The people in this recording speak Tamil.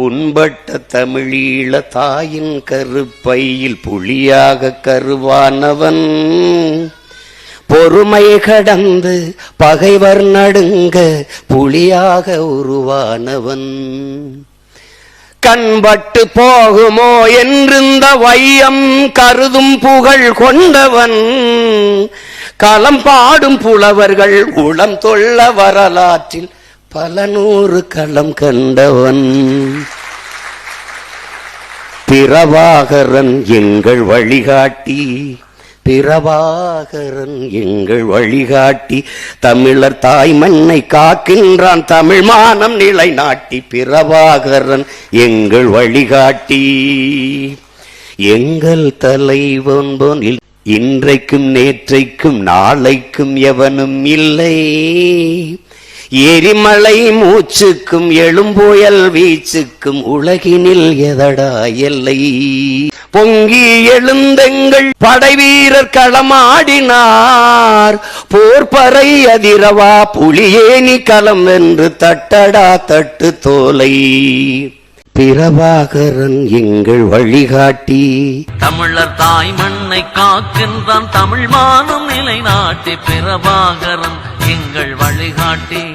உண்பட்ட தமிழீழ தாயின் கருப்பையில் புலியாக கருவானவன், பொறுமை கடந்து பகைவர் நடுங்க புலியாக உருவானவன். கண்பட்டு போகுமோ என்றிருந்த வையம் கருதும் புகழ் கொண்டவன், களம் பாடும் புலவர்கள் உளம் தொள்ள வரலாற்றில் பல நூறு களம் கண்டவன். பிரபாகரன் எங்கள் வழிகாட்டி, பிரபாகரன் எங்கள் வழிகாட்டி, தமிழர் தாய் மண்ணை காக்கின்றான் தமிழ் மானம் நிலைநாட்டி. பிரபாகரன் எங்கள் வழிகாட்டி, எங்கள் தலைவன் போனில் இன்றைக்கும் நேற்றைக்கும் நாளைக்கும் எவனும் இல்லை. எரிமலை மூச்சுக்கும் எழும்புயல் வீச்சுக்கும் உலகினில் எதடா எல்லை. பொங்கி எழுந்தெங்கள் படைவீரர் களமாடினார், போர்பறை அதிரவா புலியேனி களம் என்று தட்டடா தட்டு தோலை. பிரபாகரன் எங்கள் வழிகாட்டி, தமிழர் தாய் மண்ணை காக்கின்றான் தமிழ் மானம் நிலைநாட்டி. பிரபாகரன் எங்கள் வழிகாட்டி.